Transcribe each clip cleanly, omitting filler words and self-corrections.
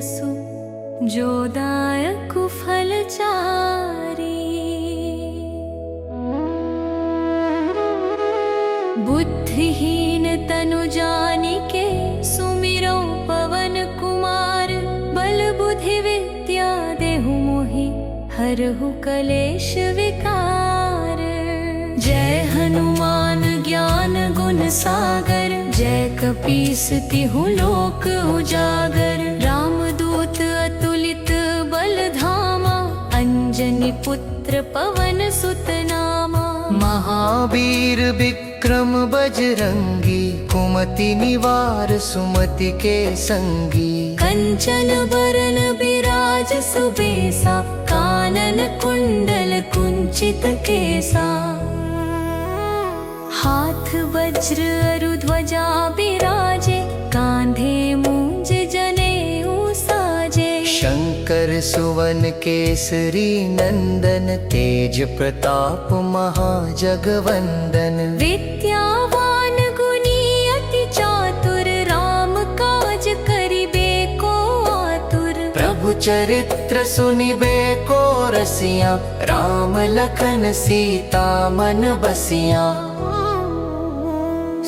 जसु जोदायक फलचारी। बुद्धिहीन तनु जानिके सुमिरो पवन कुमार। बल बुद्धि विद्या देहु मोहि हरहु कलेश विकार। जय हनुमान ज्ञान गुण सागर। जय कपीस तिहु लोक उजागर। रामदूत अतुलित बल धामा। अंजनी पुत्र पवन सुत नामा। महावीर विक्रम बजरंगी। कुमति निवार सुमति के संगी। कंचन बरन बिराज सुबेसा। कानन कुंडल कुंचित केसा। हाथ वज्र अरु ध्वजा बिराजे। कांधे मूंज जनेऊ साजे। शंकर सुवन केसरी नंदन। तेज प्रताप महाजगवंदन। विद्यावान गुणी अति चातुर। राम काज करिबे को आतुर। प्रभु चरित्र सुनिबे को रसिया। राम लखन सीता मन बसिया।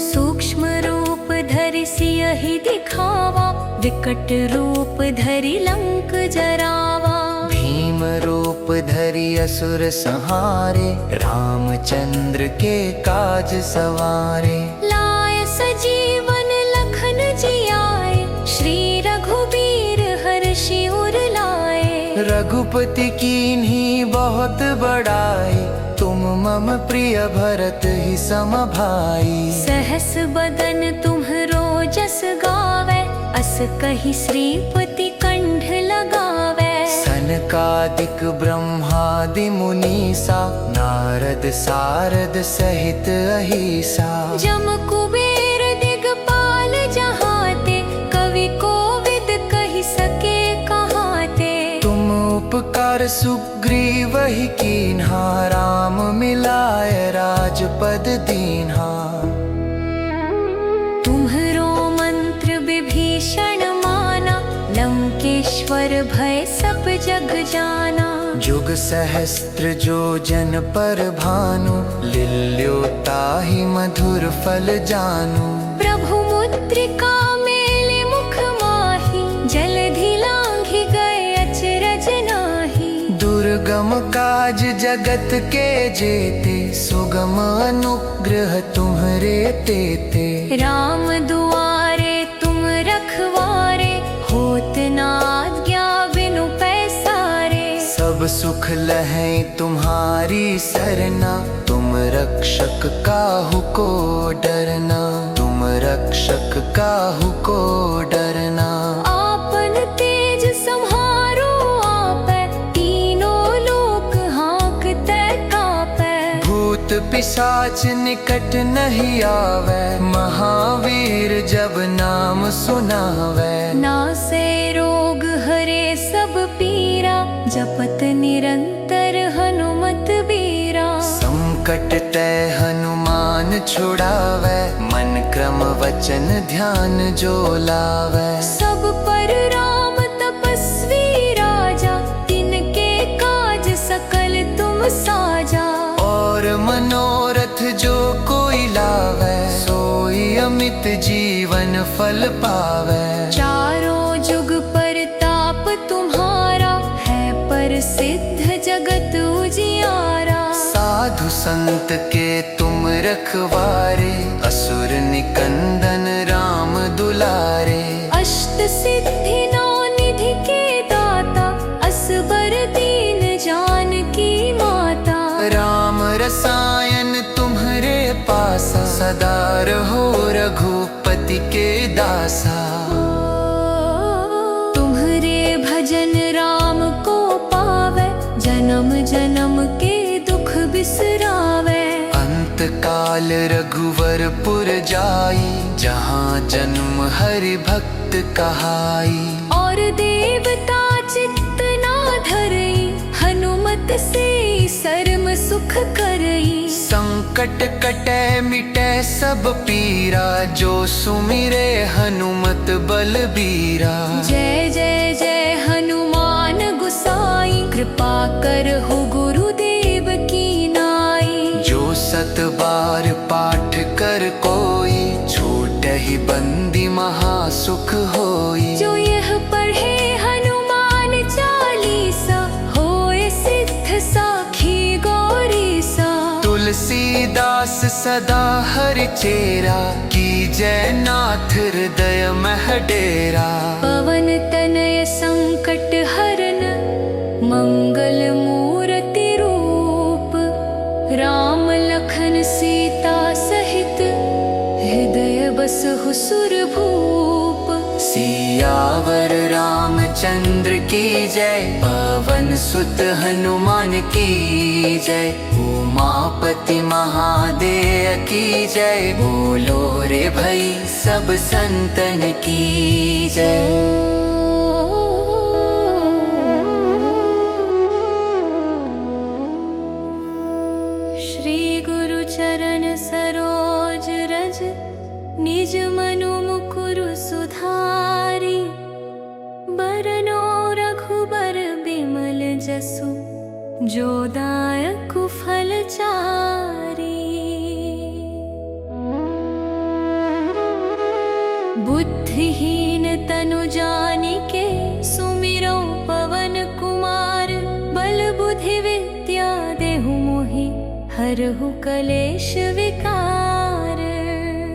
सूक्ष्म रूप धरि सियहि दिखावा। विकट रूप धरि लंक जरावा। भीम रूप धरि असुर संहारे। रामचंद्र के काज सवारे। लाय सजीवन लखन जियाए। श्री रघुबीर हर्षि उर लाए। रघुपति कीन्ही बहुत बड़ाई। तुम मम प्रिय भरत ही सम भाई। सहस बदन तुम्हरो जस गावे। अस कहि श्रीपति कंठ लगावे। सनकादिक ब्रह्मादि मुनीसा। नारद सारद सहित अहिसा। जम कुबेर दिगपाल जहाते। कवि कोविद कहि सके कहाते। तुम उपकार सुग्रीव ही कीन्हा। राम मिलाय राजपद दीन्हा। तुम्हरो मंत्र विभीषण माना। लंकेश्वर भय सब जग जाना। जुग सहस्त्र जो जन पर भानु। लिल्यो ताहि मधुर फल जानू। प्रभु मुद्रिका मेलि मुख माहि। जलधि लांघि गए अचरज नाहि। दुर्गम काज जगत के जेते। सुगम अनुग्रह तुम्हरे तेते। राम दुआरे तुम रखवारे। होत न आज्ञा बिनु पैसारे। सब सुख लहै तुम्हारी सरना। तुम रक्षक काहू को डरना। तुम रक्षक काहू को डरना। आपन तेज सम्हारो आपै। तीनों लोक हाँकते कापै। भूत पिशाच निकट नहीं आवे। महावीर जब नाम सुनावे। नासे रोग हरे सब पीरा। जपत निरंतर हनुमत बीरा। संकट ते हनुमान छुड़ावे। मन क्रम वचन ध्यान जो लावे। सब पर राम तपस्वी राजा। तिनके काज सकल तुम साजा। और मनोरथ जो कोई लावे। सोई अमित जीवन फल पावे। चारों जुग परताप तुम्हारा। है प्रसिद्ध जगत उजियारा। साधु संत के तुम रखवारे। असुर निकंदन राम दुलारे। अष्ट सिद्धि नौ निधि के दाता। असबर दीन जानकी माता। राम रसायन तुम्हरे पासा। सदा रहो रघुपति के दासा। तुम्हरे भजन राम को पावे। जन्म जन्म के दुख बिसरावे। अंत काल रघुवरपुर जाई। जहाँ जन्म हरि भक्त कहाई। और देवता चित्त ना धरई। हनुमत से सर्म सुख करई। संकट कटे मिटे सब पीरा। जो सुमिरे हनुमत बलबीरा। जय जय जय पाकर हो गुरुदेव की नाई। जो 7 बार पाठ कर कोई, छूट ही बंदी महासुख होई। जो यह पढ़े हनुमान चालीसा, होए सिद्ध साखी गौरीसा। तुलसीदास सदा हर चेरा, की जय नाथ हृदय मह डेरा। पवन तनय संकट हरन, मंगल मूर्ति रूप। राम लखन सीता सहित, हृदय बसहु सुरभूप। सियावर रामचंद्र की जय, पवन सुत हनुमान की जय। उमापति महादेव की जय, बोलो रे भई सब संतन की जय। श्री गुरु चरण सरोज रज, निज मनु मुकुरु सुधारी। बरनो रघुबर बिमल जसु, जो दायक फल चारी। बुद्धिहीन तनु जानिके, सुमिरौ पवन कुमार। बल बुद्धि विद्या देहु मोहि, हरहु कलेश विकार।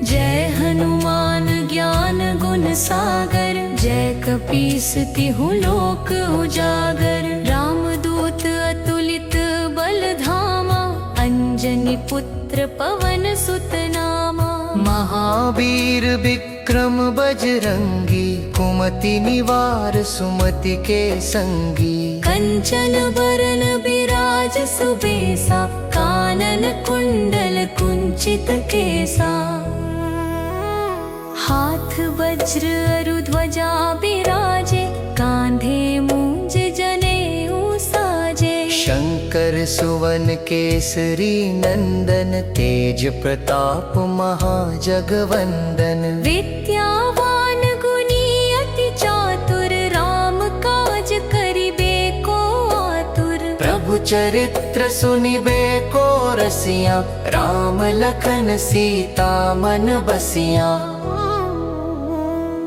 जय हनुमान ज्ञान गुण सागर, जय कपीस तिहु लोक उजागर। रामदूत अतुलित बल धामा, अंजनी पुत्र पवन सुत नामा। महावीर विक्रम बजरंगी, कुमति निवार सुमति के संगी। कंचन बरन बिराज सुबेसा, कानन कुंडल कुंचित केसा। हाथ वज्र अरु ध्वजा बिराजे, कांधे मूंज जनेऊ साजे। शंकर सुवन केसरी नंदन, तेज प्रताप महाजगवंदन। विद्यावान गुणी अति चातुर, राम काज करिबे को आतुर। प्रभु चरित्र सुनिबे को रसिया, राम लखन सीता मन बसिया।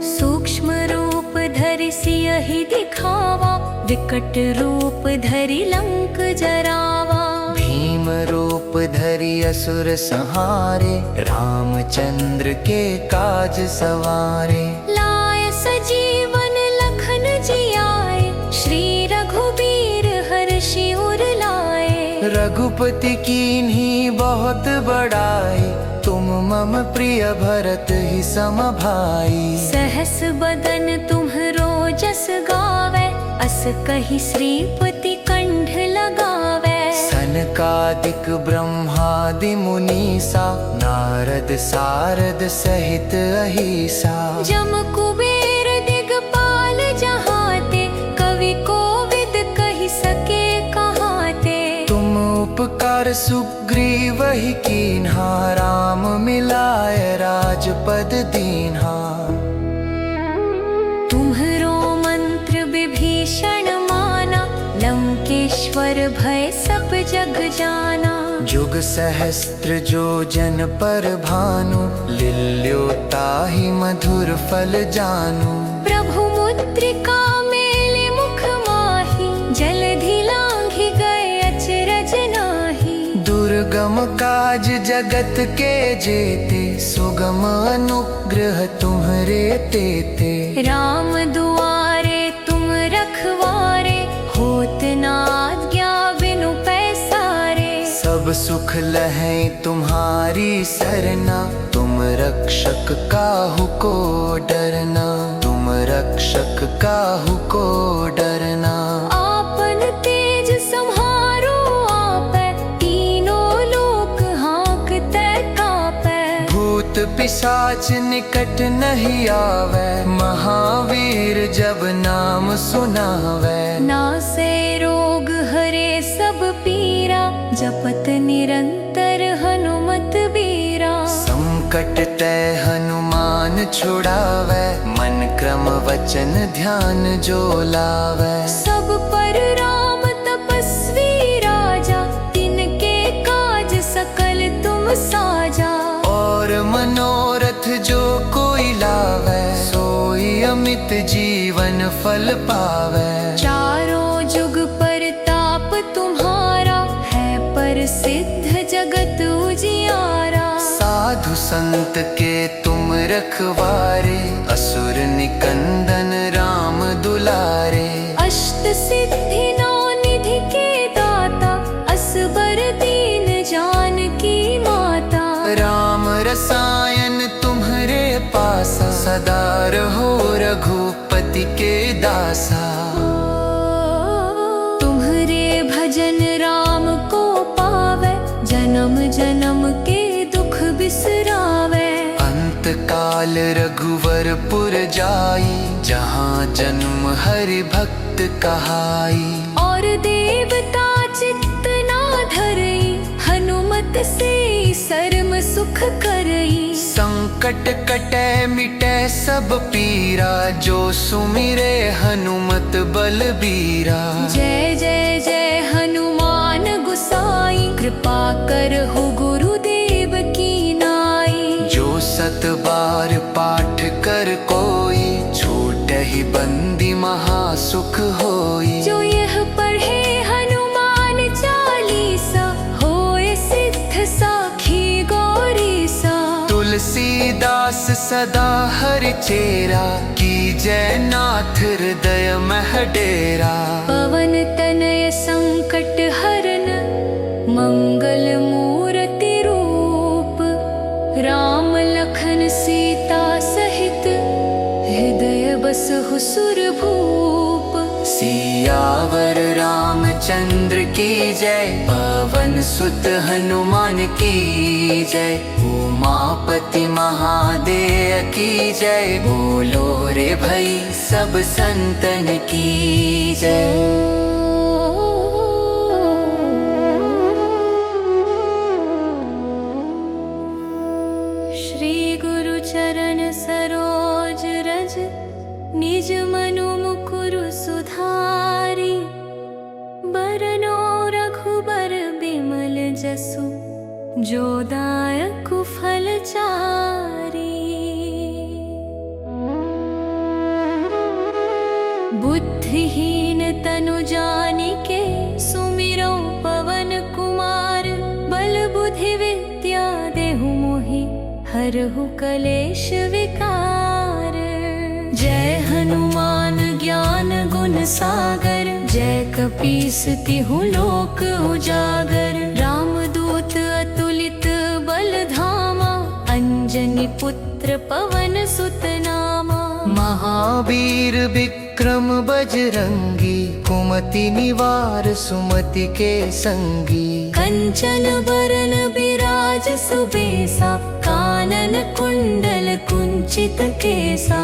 सूक्ष्म रूप धरि सियहि दिखावा, विकट रूप धरि लंक जरावा। भीम रूप धरि असुर संहारे, रामचंद्र के काज सवारे। लाय सजीवन लखन जियाए, श्री रघुबीर हर्षि उर लाए। रघुपति कीन्ही बहुत बड़ाई, तुम मम प्रिय भरत ही सम भाई। सहस बदन तुम्हरो जस गावे, अस कहि श्रीपति कंठ लगावे। सनकादिक ब्रह्मादि मुनीसा, नारद सारद सहित अहिसा। जम कुबेर दिगपाल जहाते, कवि कोविद कहि सके कहाते। तुम उपकार सुग्रीव ही कीन्हा, राम मिलाय राजपद दीन्हा। तुम्हरो मंत्र विभीषण माना, लंकेश्वर भय सब जग जाना। जुग सहस्त्र जो जन पर भानु, लिल्यो ताहि मधुर फल जानू। प्रभु मुद्रिका मेले मुख माहि, जलधि लांघि गए अचरज नाहि। दुर्गम काज जगत के जेते, सुगम अनुग्रह तुम्हरे तेते। राम दुआरे तुम रखवारे, होत न आज्ञा बिनु पैसारे। सब सुख लहै तुम्हारी सरना, तुम रक्षक काहू को डरना। तुम रक्षक काहू को डरना। आपन तेज सम्हारो आपै, तीनों लोक हाँकते कापै। भूत पिशाच निकट नहीं आवे, महावीर जब नाम सुनावे। नासे रोग हरे सब पीरा, जपत निरंतर हनुमत बीरा। संकट ते हनुमान छुड़ावे, मन क्रम वचन ध्यान जो लावे। सब पर राम तप धर्म साजा। और मनोरथ जो कोई लावे, सोई अमित जीवन फल पावे। चारों जुग परताप तुम्हारा, है प्रसिद्ध जगत उजियारा। साधु संत के तुम रखवारे, असुर निकंदन राम दुलारे। अष्ट सिद्धि नौ निधि के दाता, असबर दीन जानकी माता। राम रसायन तुम्हारे पासा, सदा रहो रघुपति के दासा। तुम्हारे भजन राम को पावे, जन्म जन्म के दुख बिसरावे। अंत काल रघुवरपुर जाई, जहाँ जन्म हरि भक्त कहाई। और देवता चित्त ना धरई, हनुमत से सर्म सुख करई। संकट कटे मिटे सब पीरा, जो सुमिरे हनुमत बलबीरा। जय जय जय हनुमान गुसाई, कृपा करहु गुरुदेव की नाई। जो सत बार पाठ कर कोई, छूटे ही बंदी महासुख होई। जो यह पढ़े हनुमान चालीसा, होए सिद्ध साखी गौरीसा। तुलसीदास सदा हरि चेरा, की जय नाथ हृदय मह डेरा। पवन तनय संकट हरन, मंगल मूर्ति रूप। राम लखन सीता सहित, हृदय बसहु सुरभूप। सियावर रामचंद्र की जय, पवन सुत हनुमान की जय। उमापति महादेव की जय, बोलो रे भई सब संतन की जय। श्री गुरु चरण सरोज रज, निज मनु मुकुरु सुधारी। बरनो रघुबर बिमल जसु, जो दायक फल चारी। बुद्धिहीन तनु जानिके, सुमिरौ पवन कुमार। बल बुद्धि विद्या देहु मोहि, हरहु कलेश विकार। जय हनुमान ज्ञान गुण सागर, जय कपीस तिहु लोक उजागर। रामदूत अतुलित बल धामा, अंजनी पुत्र पवन सुत नामा। महावीर विक्रम बजरंगी, कुमति निवार सुमति के संगी। कंचन बरन बिराज सुबेसा, कानन कुंडल कुंचित केसा।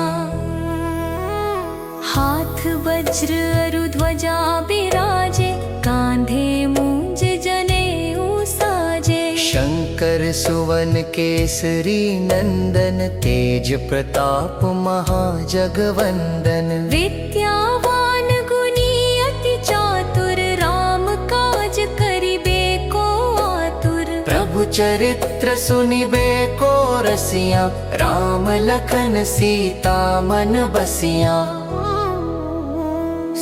हाथ वज्र अरु ध्वजा बिराजे, कांधे मूंज जनेऊ साजे। शंकर सुवन केसरी नंदन, तेज प्रताप महाजगवंदन। विद्यावान गुणी अति चातुर, राम काज करिबे को आतुर। प्रभु चरित्र सुनिबे को रसिया, राम लखन सीता मन बसिया।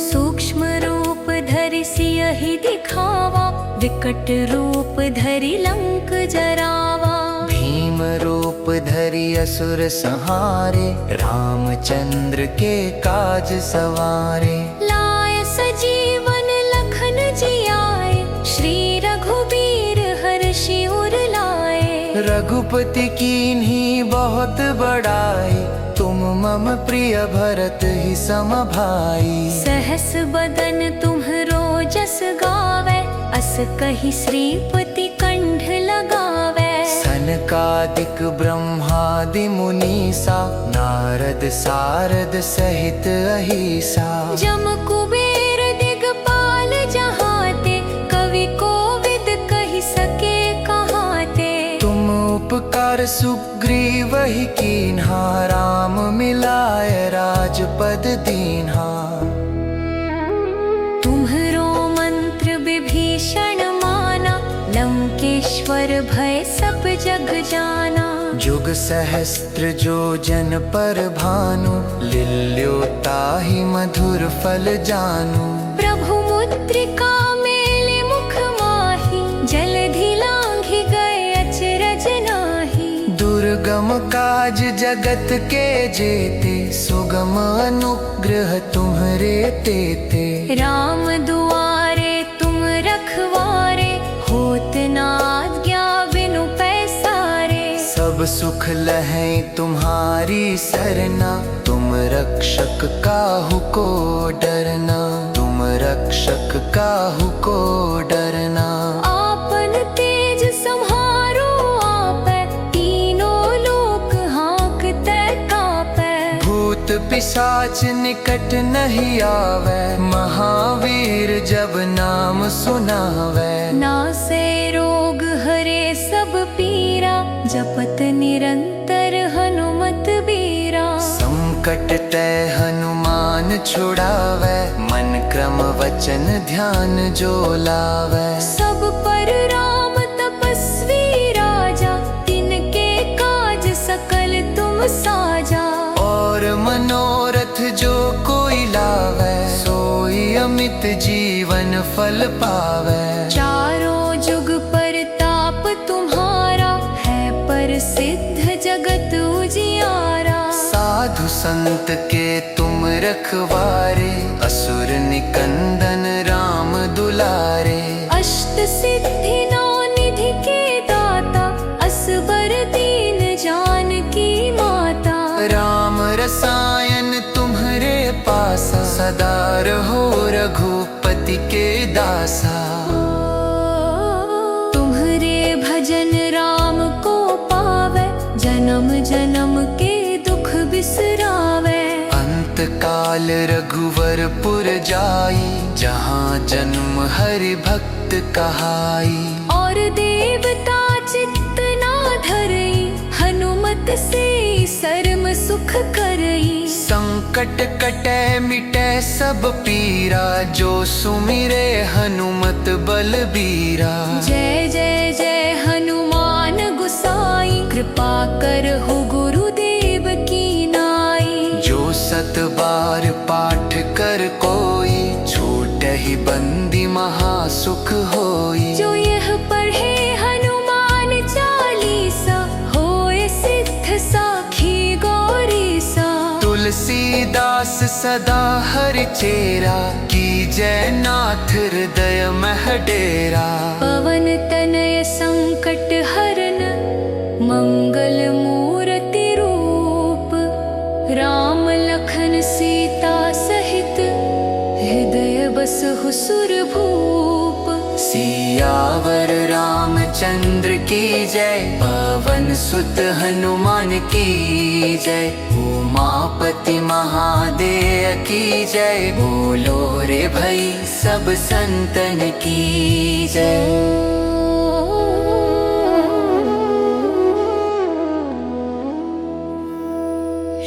सूक्ष्म रूप धरि सियहि दिखावा, विकट रूप धरि लंक जरावा। भीम रूप धरि असुर संहारे, रामचंद्र के काज सवारे। लाय सजीवन लखन जियाए, श्री रघुबीर हर्षि उर लाए। रघुपति कीन्ही बहुत बड़ाई, तुम मम प्रिय भरत ही सम भाई। सहस बदन तुम्हरो जस गावे, अस कहि श्रीपति कंठ लगावे। सनकादिक ब्रह्मादि मुनीसा, नारद सारद सहित अहिसा। जम कुबेर दिगपाल जहाते, कवि कोविद कहि सके कहाते। तुम उपकार सुग्रीव ही कीन्हा, राम मिलाय राजपद दीन्हा। तुम्हरो मंत्र विभीषण माना, लंकेश्वर भय सब जग जाना। जुग सहस्त्र जो जन पर भानु, लिल्योताहि मधुर फल जानू। प्रभु मुद्रिका मेले मुख माही, जलधि लांघि गए अचरज नाही। दुर्गम काज जगत के जेते, सुगम अनुग्रह तुम्हरे तेते। राम दुआरे तुम रखवारे, होत न आज्ञा बिनु पैसारे। सब सुख लहै तुम्हारी सरना, तुम रक्षक काहू को डरना। तुम रक्षक काहू को डरना। आपन तेज सम्हारो आपै, तीनों लोक हाँकते कापै। भूत पिशाच निकट नहीं आवे, महावीर जब नाम सुनावे। नासे रोग हरे सब पीरा, जपत निरंतर हनुमत बीरा। संकट ते हनुमान छुड़ावे, मन क्रम वचन ध्यान जो लावे। सब पर राम तपस्वी राजा, तिनके काज सकल तुम साजा। और मनोरथ जो कोई लावे, सोई अमित जीवन फल पावे। चारों जुग परताप तुम्हारा, है प्रसिद्ध जगत उजियारा। साधु संत के तुम रखवारे, असुर निकंदन राम दुलारे। अष्ट सिद्धि नौ निधि के दाता, असबर दीन जानकी माता। राम रसायन तुम्हरे पासा, सदा रहो रघुपति के दासा। तुम्हरे भजन राम को पावे, जन्म जन्म के दुख बिसरावे। अंत काल रघुवरपुर जाई, जहाँ जन्म हरि भक्त कहाई। और देवता चित्त ना धरई, हनुमत से सर्म सुख करई। संकट कटे मिटे सब पीरा, जो सुमिरे हनुमत बलबीरा। जय जय जय हनुमान गुसाई, कृपा करहु गुरुदेव की नाई। जो सत बार पाठ कर कोई, छूटहि बंदी महासुख होई। जो यह पढ़े हनुमान चालीसा, होए सिद्ध साखी गौरीसा। तुलसीदास सदा हरि चेरा, कीजय नाथ हृदय मह डेरा। पवन तनय संकट हरन, मंगल मूर्ति रूप। राम लखन सीता सहित, हृदय बसहु सुरभूप। सियावर रामचंद्र की जय, पवन सुत हनुमान की जय। उमापति महादेव की जय, बोलो रे भई सब संतन की जय।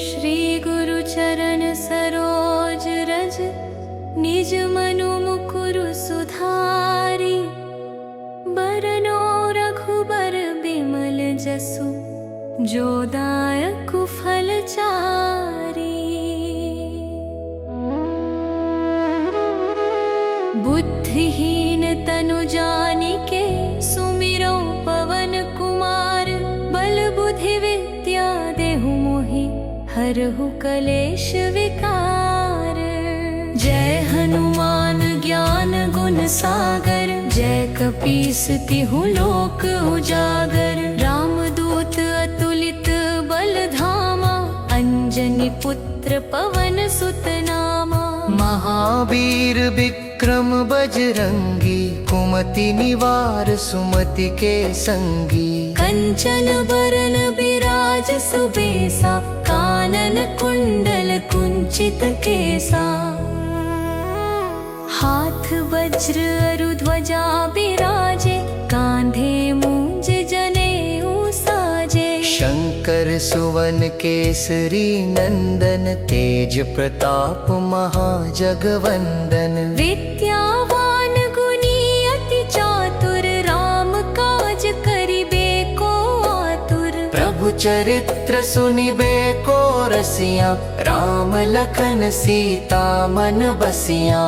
श्री गुरु चरण सरोज रज, निज मनु मुकुरु सुधारी। बरनो रघुबर बिमल जसु, जो दायक फल चारी। बुद्धिहीन तनु जानिके, सुमिरौ पवन कुमार। बल बुद्धि विद्या देहु मोहि, हरहु कलेश विकार। जय हनुमान ज्ञान गुण सागर, जय कपीस तिहु लोक उजागर। रामदूत अतुलित बल धामा, अंजनी पुत्र पवन सुत नामा। महावीर विक्रम बजरंगी, कुमति निवार सुमति के संगी। कंचन बरन बिराज सुबेसा, कानन कुंडल कुंचित केसा। हाथ वज्र अरु ध्वजा बिराजे, कांधे मूंज जनेऊ साजे। शंकर सुवन केसरी नंदन, तेज प्रताप महाजगवंदन। विद्यावान गुणी अति चातुर, राम काज करिबे को चरित्र सुनिबे को रसिया, राम लखन सीता मन बसिया।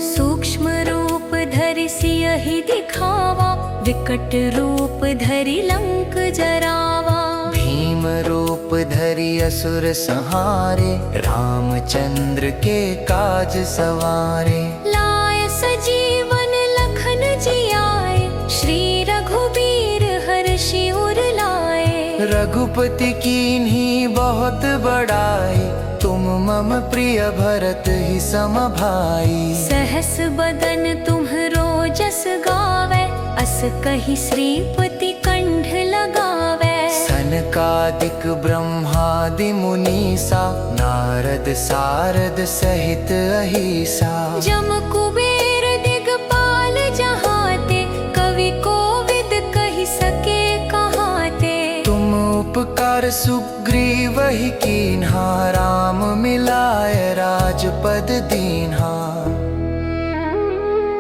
सूक्ष्म रूप धरि सियहि दिखावा, विकट रूप धरि लंक जरावा। भीम रूप धरि असुर संहारे, रामचंद्र के काज सवारे। लाय सजीवन लखन जियाए, श्री रघुबीर हर्षि उर लाए। रघुपति कीन्ही बहुत बड़ाई, तुम मम प्रिय भरत ही सम भाई। सहस बदन तुम्हरो जस गावे, अस कहि श्रीपति कंठ लगावे। सनकादिक ब्रह्मादि मुनीसा, नारद सारद सहित अहिसा। जम कुबेर दिगपाल जहाते, कवि कोविद कहि सके कहाते। तुम उपकार सुग्रीव ही कीन्हा, राम मिलाय राजपद दीन्हा।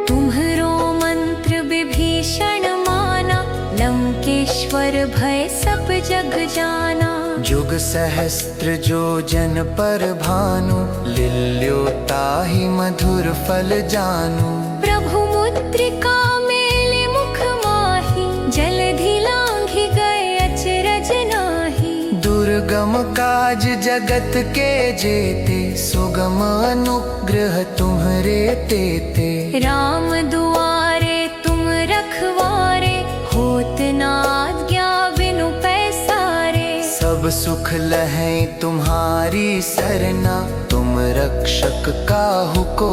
तुम्हरो मंत्र विभीषण माना, लंकेश्वर भय सब जग जाना। जुग सहस्त्र जो जन पर भानु, लिल्यो ताहि मधुर फल जानू। प्रभु मुद्रिका मेलि मुख माहि, जलधि लांघि गए अचरज नाहि। दुर्गम काज जगत के जेते, सुगम अनुग्रह तुम्हरे तेते। राम दुआरे तुम रखवारे, होत न आज्ञा बिनु पैसारे। सब सुख लहै तुम्हारी सरना, तुम रक्षक काहू को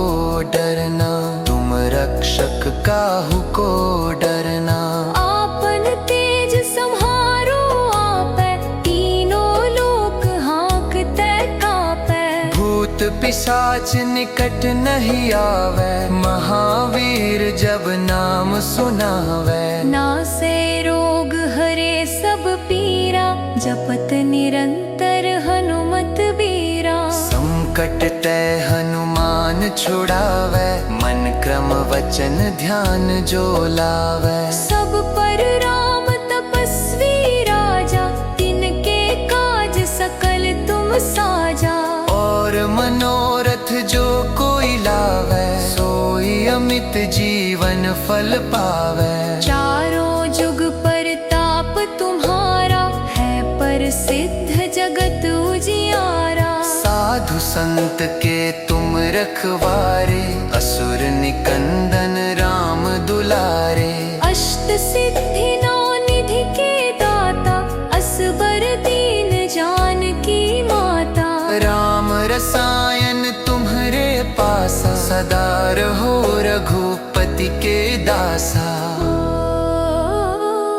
डरना। तुम रक्षक काहू को डरना। आपन तेज सम्हारो आपै, तीनों लोक हाँकते कापै। भूत पिशाच निकट नहीं आवे, महावीर जब नाम सुनावे। नासे रोग हरे सब पीरा, जपत निरंतर हनुमत बीरा। संकट ते हनुमान छुड़ावे, मन क्रम वचन ध्यान जो लावे। सब पर राम तपस्वी राजा, तिनके काज सकल तुम साजा। और मनोरथ जो कोई लावे, सोई अमित जीवन फल पावे। चारों जुग परताप तुम्हारा, है प्रसिद्ध जगत उजियारा। साधु संत के तुम रखवारे, असुर निकंदन राम दुलारे। अष्ट सिद्धि नौ निधि के दाता, असबर दीन जानकी माता। राम रसायन तुम्हरे पासा, सदा रहो रघुपति के दासा।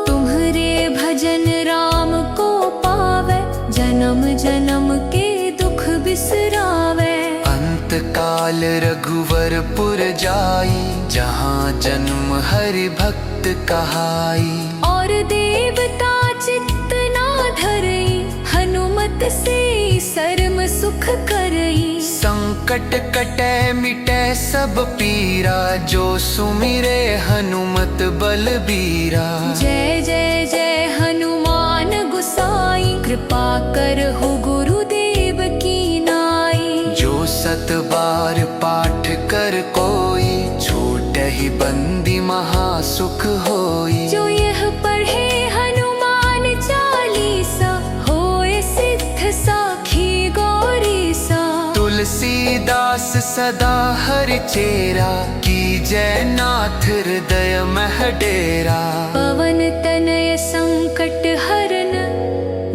तुम्हरे भजन राम को पावे, जन्म जन्म के दुख बिसरावे। अंत काल रघुवरपुर जाई, जहाँ जन्म हरि भक्त कहाई। और देवता चित्त ना धरई, हनुमत से सर्म सुख करई। संकट कटे मिटे सब पीरा, जो सुमिरे हनुमत बलबीरा। जय जय जय हनुमान गुसाई, कृपा करहु गुरुदेव की नाई। जो सत बार पाठ कर कोई, छूटहि बंदी महासुख होई। जो यह पढ़े हनुमान चालीसा, होए सिद्ध साखी गौरीसा। तुलसीदास सदा हरि चेरा, की जय नाथ हृदय मह डेरा। पवन तनय संकट हरन,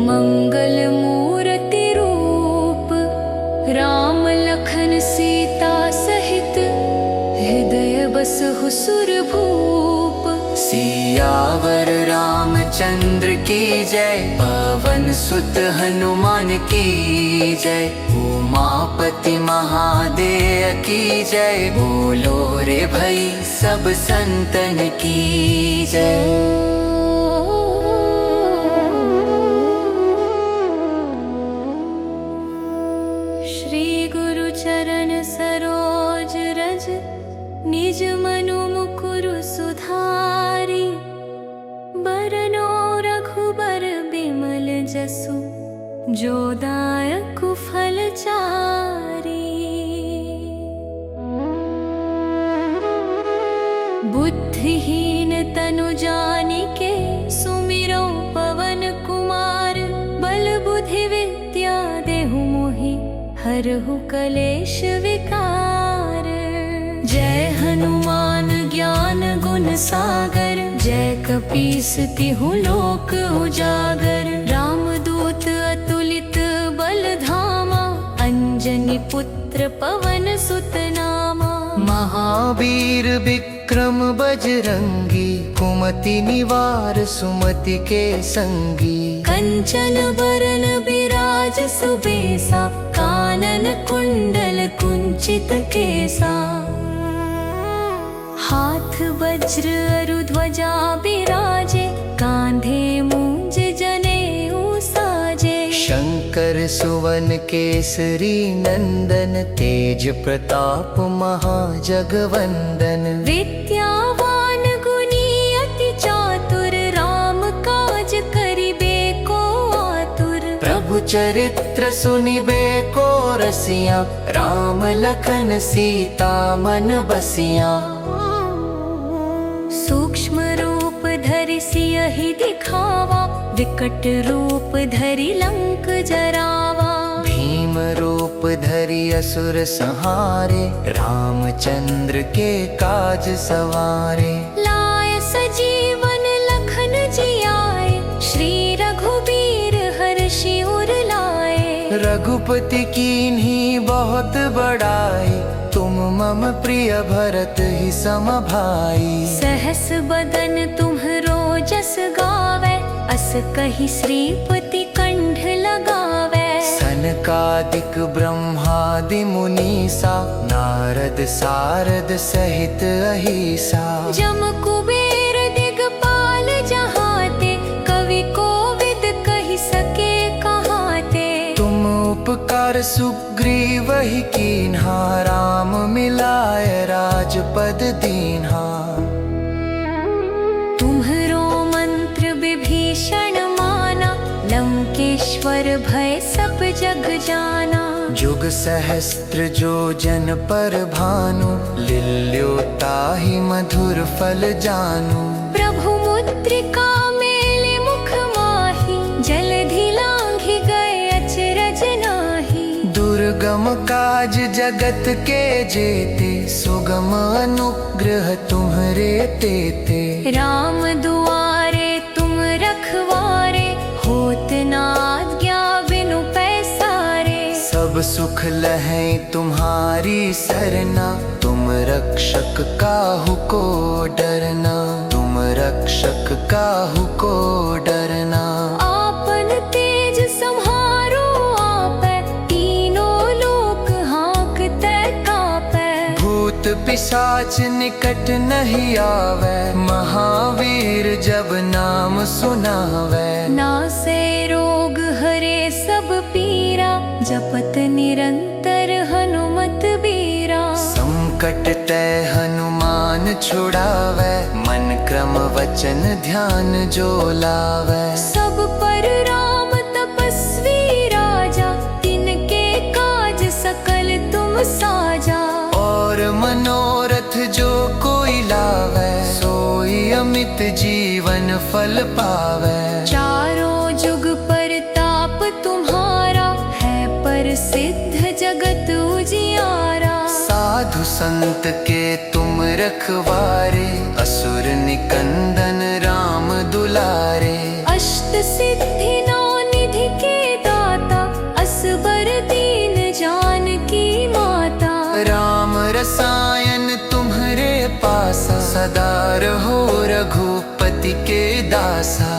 मंगल मूर्ति रूप। राम लखन सीता सहित, हृदय बसहु सुरभूप। सियावर रामचंद्र की जय, पवन सुत हनुमान की जय। उमापति महादेव की जय, बोलो रे भई सब संतन की जय। श्री गुरु चरण सरोज रज, निज मनु मुकुरु सुधारी। बरनो रघुबर जोदायक फलचारी। बुद्धिहीन तनु जानिके सुमिरौ पवन कुमार। बल बुद्धि विद्या देहु मोहि हरहु कलेश विकार। जय हनुमान ज्ञान गुण सागर। जय कपीस तिहु लोक उजागर। रामदूत अतुलित बल धामा। अंजनी पुत्र पवन सुत नामा। महावीर विक्रम बजरंगी। कुमति निवार सुमति के संगी। कंचन बरन बिराज सुबेसा। कानन कुंडल कुंचित केसा। हाथ वज्र अरु ध्वजा बिराजे। कांधे मूंज जनेऊ साजे। शंकर सुवन केसरी नंदन। तेज प्रताप महाजगवंदन। विद्यावान गुणी अति चातुर। राम काज करिबे को आतुर। प्रभु चरित्र सुनिबे को रसिया। राम लखन सीता मन बसिया। सूक्ष्म रूप धरि सियहि दिखावा। विकट रूप धरि लंक जरावा। भीम रूप धरि असुर संहारे। रामचंद्र के काज सवारे। लाय सजीवन लखन जियाए। श्री रघुबीर हर्षि उर लाए। रघुपति कीन्ही बहुत बड़ाई। तुम मम प्रिय भरत ही सम भाई। सहस बदन तुम्हरो जस गावे। अस कहि श्रीपति कंठ लगावे। सनकादिक ब्रह्मादि मुनीसा। नारद सारद सहित अहिसा। जम कुबेर दिगपाल जहाते। कवि कोविद कहि सके कहाते। तुम उपकार सुग्रीव ही कीन्हा। राम मिलाय राजपद दीन्हा। तुम्हरो मंत्र विभीषण माना। लंकेश्वर भय सब जग जाना। जुग सहस्त्र जो जन पर भानु। लिल्यो ताहि मधुर फल जानू। प्रभु मुद्रिका मेले मुख माहि। जलधि लांघि गए अचरज नाहि। दुर्गम काज जगत के जेते। सुगम अनुग्रह तुम्हरे तेते। राम दुआरे तुम रखवारे। होत न आज्ञा बिनु पैसारे। सब सुख लहै तुम्हारी सरना। तुम रक्षक काहू को डरना। तुम रक्षक काहू को डरना। आपन तेज सम्हारो आपै। तीनों लोक हाँकते कापै। भूत पिशाच निकट नहीं आवे। महावीर जब नाम सुनावे। नासे रोग हरे सब पीरा। जपत निरंतर हनुमत बीरा। संकट ते हनुमान छुड़ावे। मन क्रम वचन ध्यान जो लावे। सब पर राम तपस्वी राजा। तिनके काज सकल तुम साजा। और मनोरथ जो कोई लावे। सोई अमित जीवन फल पावे। चारों जुग परताप तुम्हारा। है प्रसिद्ध जगत उजियारा। साधु संत के तुम रखवारे। असुर निकंदन राम दुलारे। अष्ट सिद्धि नौ निधि के दाता। असबर दीन जानकी माता। राम रसायन तुम्हरे पासा। सदा रहो रघुपति के दासा।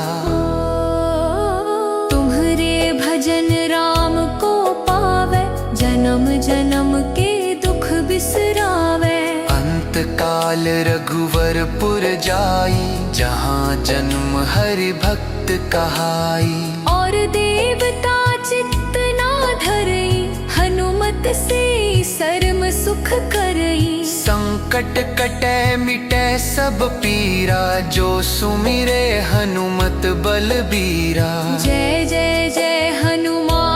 तुम्हरे भजन राम को पावे। जन्म जन्म के दुख बिसरावे। अंत काल रघुवरपुर जाई। जहाँ जन्म हरि भक्त कहाई। और देवता चित्त ना धरई। हनुमत से सर्म सुख करई। संकट कटे मिटे सब पीरा। जो सुमिरे हनुमत बलबीरा। जय जय जय हनुमान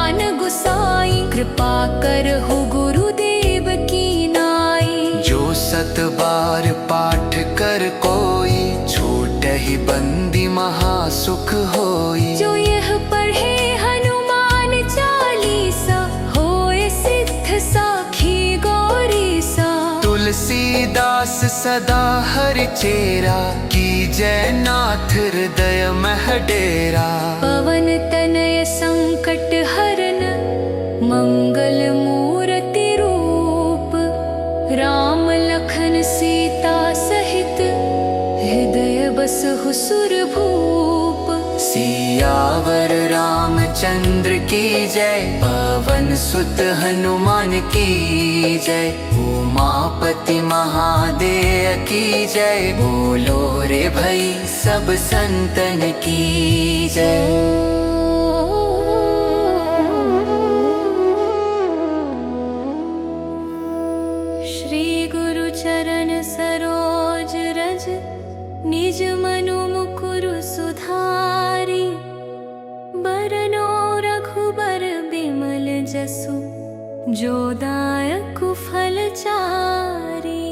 साई, कृपा करहु गुरुदेव की नाई। जो 7 बार पाठ कर कोई, छूटहि बंदी महासुख होई। जो यह पढ़े हनुमान चालीसा, होए सिद्ध साखी गौरीसा। तुलसीदास सदा हरि चेरा, कीजय नाथ हृदय मह डेरा। पवन तनय संकट हरन, मंगल मूर्ति रूप। राम लखन सीता सहित, हृदय बसहु सुरभूप। सियावर रामचंद्र की जय, पवन सुत हनुमान की जय। उमापति महादेव की जय, बोलो रे भई सब संतन की जय। श्री गुरु चरण सरोज रज, निज मनु मुकुरु सुधारी। बरनो रघुबर बिमल जसु, जो दायक फल चारी।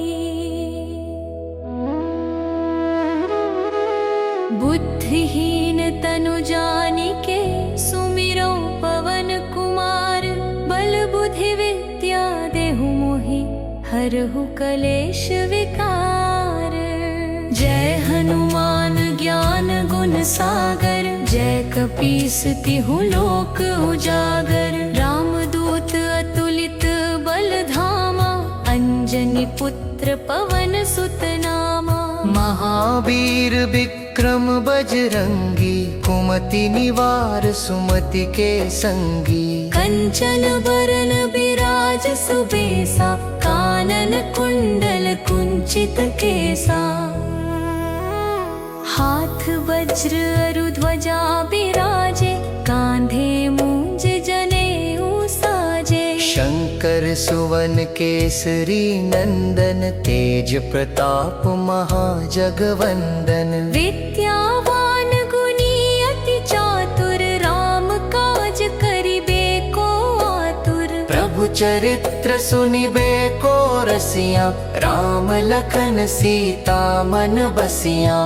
बुद्धिहीन तनु जानिके, सुमिरो पवन कुमार। बल बुद्धि विद्या देहु मोहि, हरहु कलेश विकार। जय हनुमान ज्ञान गुण सागर, जय कपीस तिहु लोक उजागर। रामदूत अतुलित बल धामा, अंजनी पुत्र पवन सुत नामा। महावीर विक्रम बजरंगी, कुमति निवार सुमति के संगी। कंचन बरन बिराज सुबेसा, कानन कुंडल कुंचित केसा। हाथ वज्र अरु ध्वजा बिराजे, कांधे मूंज जनेऊ साजे। शंकर सुवन केसरी नंदन, तेज प्रताप महाजगवंदन। विद्यावान गुणी अति चातुर, राम काज करिबे को आतुर। प्रभु चरित्र सुनिबे को रसिया, राम लखन सीता मन बसिया।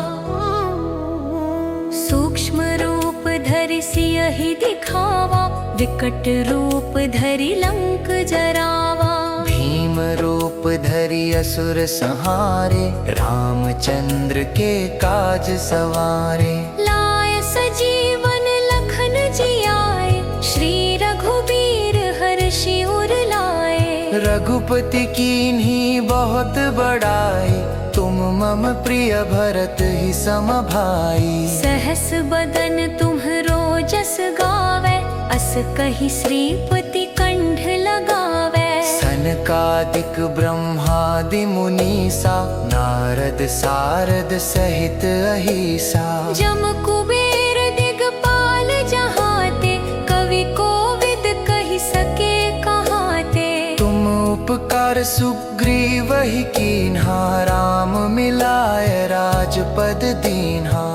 सूक्ष्म रूप धरि सियहि दिखावा, विकट रूप धरि लंक जरावा। भीम रूप धरि असुर संहारे, रामचंद्र के काज सवारे। लाय सजीवन लखन जियाए, श्री रघुबीर हर्षि उर लाए। रघुपति कीन्ही बहुत बड़ाई, तुम मम प्रिय भरत ही सम भाई। सहस बदन तुम्हरो जस गावे, अस कहि श्रीपति कंठ लगावे। सनकादिक ब्रह्मादि मुनीसा, नारद सारद सहित अहिसा। जम कुबेर दिगपाल जहाते, कवि कोविद कहि सके कहाते। तुम उपकार सुग्रीव ही कीन्हा, राम मिलाय राजपद दीन्हा।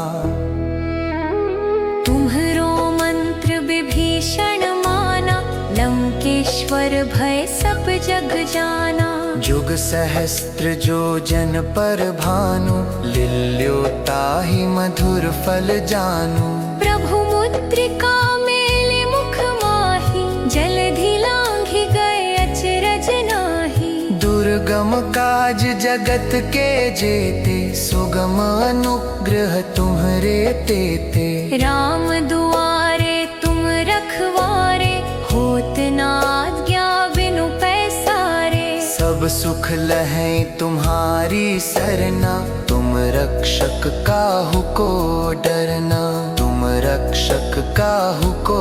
तुम्हरो मंत्र विभीषण माना, लंकेश्वर भय सब जग जाना। जुग सहस्त्र जो जन पर भानु, लिल्यो ताहि मधुर फल जानू। प्रभु मुद्रिका मेले मुख माहि, जलधि लांघि गए अचरज नाहि। दुर्गम काज जगत के जेते, सुगम अनुग्रह तुम्हरे तेते। राम दुआरे तुम रखवारे, होत न आज्ञा बिनु पैसारे। सब सुख लहै तुम्हारी सरना, तुम रक्षक काहू को डरना। तुम रक्षक काहू को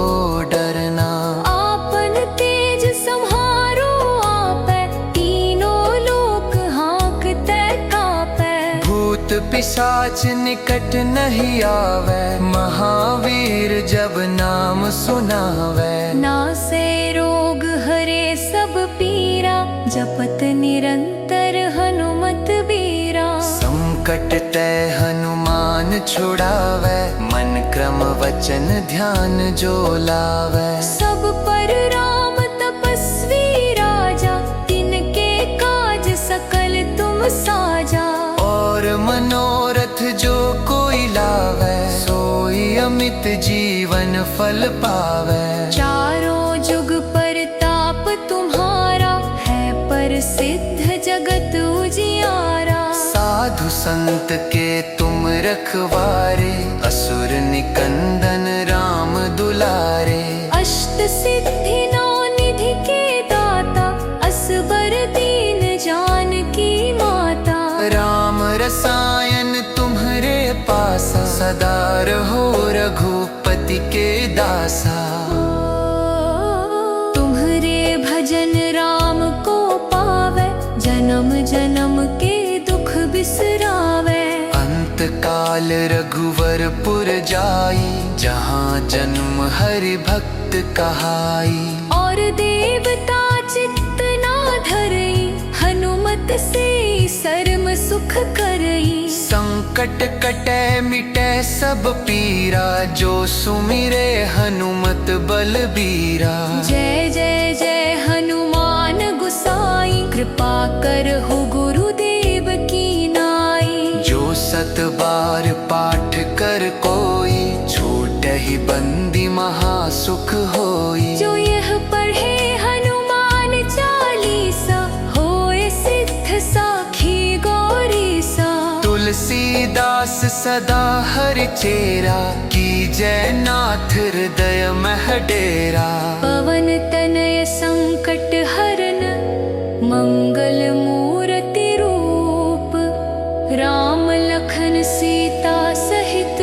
डरना। आपन तेज सम्हारो आपै, तीनों लोक हाँकते कापै। भूत पिशाच निकट नहीं आवे, महावीर जब नाम सुनावे। नासे रोग हरे सब पीरा, जपत निरंतर हनुमत बीरा। संकट ते हनुमान छुड़ावे, मन क्रम वचन ध्यान जो लावे। सब पर राम साजा। और मनोरथ जो कोई लावे, सोई अमित जीवन फल पावे। चारों जुग परताप तुम्हारा, है प्रसिद्ध जगत उजियारा। साधु संत के तुम रखवारे, असुर निकंदन राम दुलारे। अष्ट सिद्धि नौ निधि के दाता, असबर दीन जानकी माता। राम रसायन तुम्हारे पासा, सदा रहो रघुपति के दासा। तुम्हारे भजन राम को पावे, जन्म जन्म के दुख बिसरावे। अंत काल रघुवरपुर जाई, जहाँ जन्म हरि भक्त कहाई। और देवता चित्त ना धरई, हनुमत से सर्म सुख करई। संकट कटे मिटे सब पीरा, जो सुमिरे हनुमत बलबीरा। जय जय जय हनुमान गुसाई, कृपा करहु गुरुदेव की नाई। जो सत बार पाठ कर कोई, छूटे ही बंदी महासुख होई। जो यह पढ़े हनुमान चालीसा, होए सिद्ध साखी गौरीसा। तुलसीदास सदा हरि चेरा, की जय नाथ हृदय मह डेरा। पवन तनय संकट हरन, मंगल मूर्ति रूप। राम लखन सीता सहित,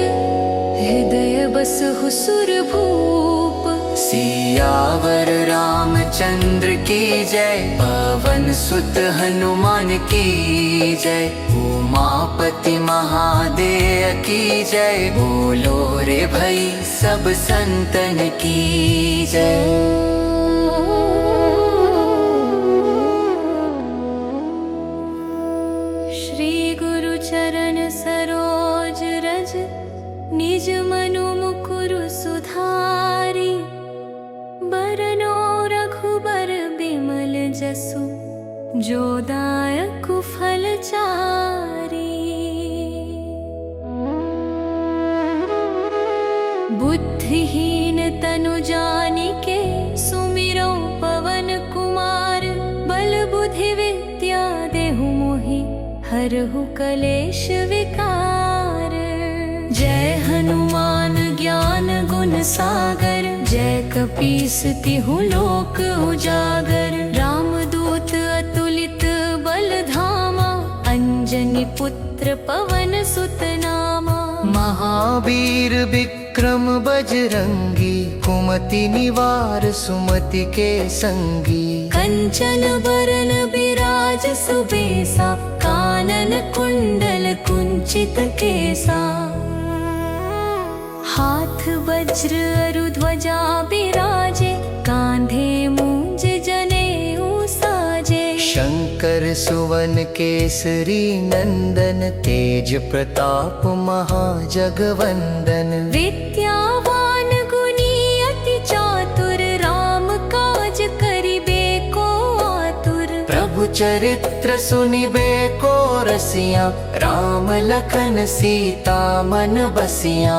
हृदय बसहु सुरभूप। सियावर रामचंद्र की जय, पवन सुत हनुमान की जय। उमापति महादेव की जय, बोलो रे भई सब संतन की जय। श्री गुरु चरण सरोज रज, निज मनु मुकुरु सुधारी। बरनो रघुबर बिमल जसु, जो दायकु फल चारी। बुद्धिहीन तनु जानिके, सुमिरौ पवन कुमार। बल बुद्धि विद्या देहु मोहि, हरहु कलेश विकार। जय हनुमान ज्ञान गुण सागर, जय कपीस तिहु लोक उजागर। रामदूत अतुलित बल धामा, अंजनी पुत्र पवन सुत नामा। महावीर विक्रम बजरंगी, कुमति निवार सुमति के संगी। कंचन बरन बिराज सुबेसा, कानन कुंडल कुंचित केसा। हाथ वज्र अरु ध्वजा बिराजे, कांधे मूंज जनेऊ साजे। शंकर सुवन केसरी नंदन, तेज प्रताप महाजगवंदन। विद्यावान गुणी अति चातुर, राम काज करिबे को आतुर। प्रभु चरित्र सुनिबे को रसिया, राम लखन सीता मन बसिया।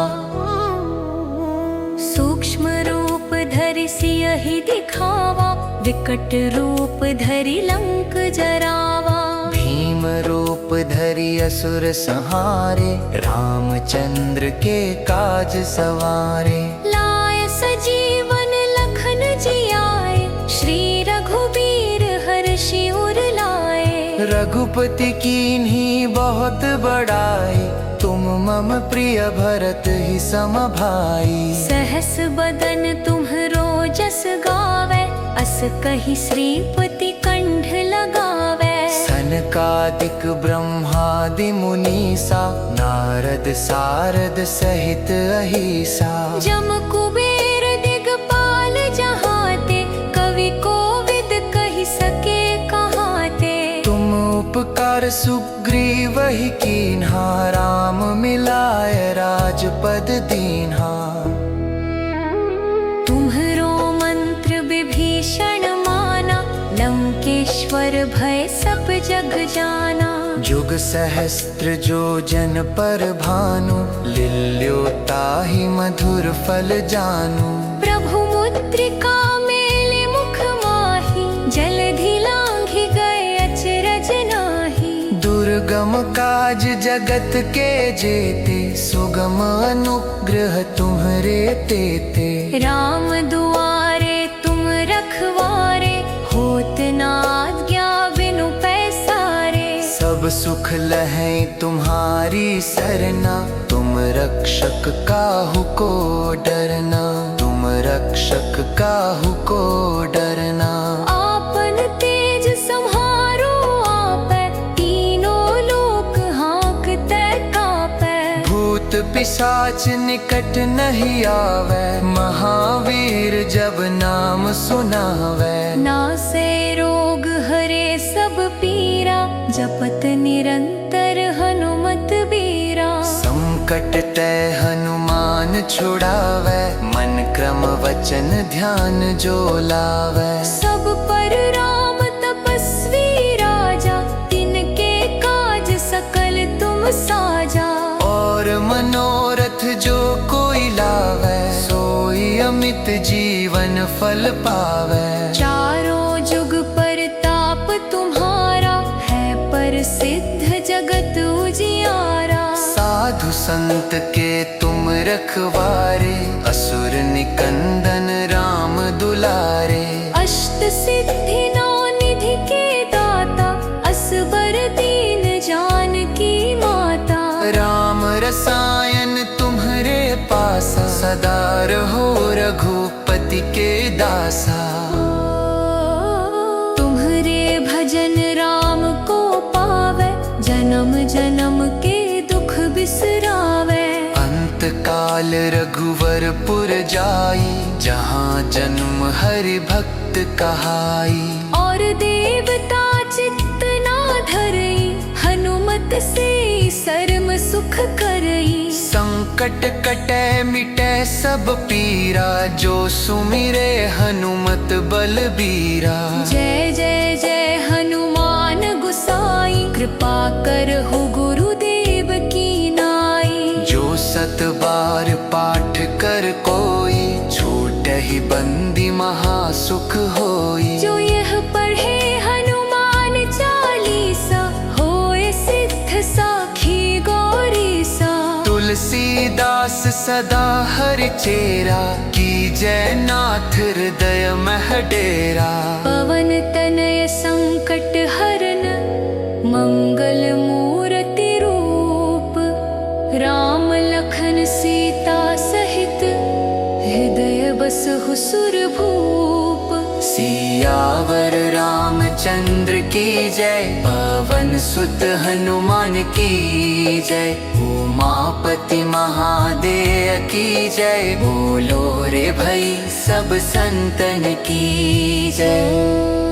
सूक्ष्म रूप धरि सियहि दिखावा, विकट रूप धरि लंक जरावा। भीम रूप धरि असुर संहारे, रामचंद्र के काज सवारे। लाय सजीवन लखन जियाए, श्री रघुबीर हर्षि उर लाए। रघुपति कीन्ही बहुत बड़ाई, तुम मम प्रिय भरत ही सम भाई। सहस बदन तुम्हरो जस गावे, अस कहि श्रीपति कंठ लगावे। सनकादिक ब्रह्मादि मुनीसा, नारद सारद सहित अहिसा। जम कुबेर दिगपाल जहाते, कवि कोविद कहि सके कहाते। तुम उपकार सुग्रीव ही कीन्हा, राम मिलाय राजपद दीन्हा। तुम्हरो मंत्र विभीषण माना, लंके ईश्वर भय सब जग जाना। जुग सहस्त्र जो जन पर भानु, लिल्योता ही मधुर फल जानू। प्रभु मुद्रिका मेले मुख माही, जलधि लांघि गए अचरज नाही। दुर्गम काज जगत के जेते, सुगम अनुग्रह तुम्हरे तेते। राम दुआरे तुम रखवारे, होत न आज्ञा बिनु पैसारे। सब सुख लहै तुम्हारी सरना, तुम रक्षक काहू को डरना। तुम रक्षक काहू को डरना। आपन तेज सम्हारो आपै, तीनों लोक हाँकते कापै। भूत पिशाच निकट नहीं आवे, महावीर जब नाम सुनावे। नासे रोग हरे सब पीरा, जपत निरंतर हनुमत बीरा। संकट ते हनुमान छुड़ावे, मन क्रम वचन ध्यान जो लावे। सब पर राम तपस्वी राजा, तिनके काज सकल तुम साजा। और मनोरथ जो कोई लावे, सोई अमित जीवन फल पावे। चारों जुग परताप तुम्हारा, है प्रसिद्ध जगत उजियारा। साधु संत के तुम रखवारे, असुर निकंदन राम दुलारे। अष्ट सिद्धि नौ निधि के दाता, असबर दीन जानकी माता। राम रसायन तुम्हरे पासा, सदा रहो रघुपति के दासा। तुम्हरे भजन राम को पावे, जन्म जन्म के दुख बिसरावे। अंत काल रघुवरपुर जाई, जहाँ जन्म हरि भक्त कहाई। और देवता चित्त ना धरई, हनुमत से सर्म सुख करई। संकट कटे मिटे सब पीरा, जो सुमिरे हनुमत बलबीरा। जय जय जय हनुमान गुसाई, कृपा करहु गुरुदेव की नाई। जो सत बार पाठ कर कोई, छूटे ही बंदी महासुख होई। जो यह पढ़े हनुमान चालीसा, होए सिद्ध साखी गौरीसा। तुलसीदास सदा हरि चेरा, की जय नाथ हृदय मह डेरा। पवन तनय संकट हरन, मंगल मूर्ति रूप। राम लखन सीता सहित, हृदय बसहु सुर भूप। सियावर रामचंद्र की जय, पवन सुत हनुमान की जय। उमापति महादेव की जय, बोलो रे भई सब संतन की जय।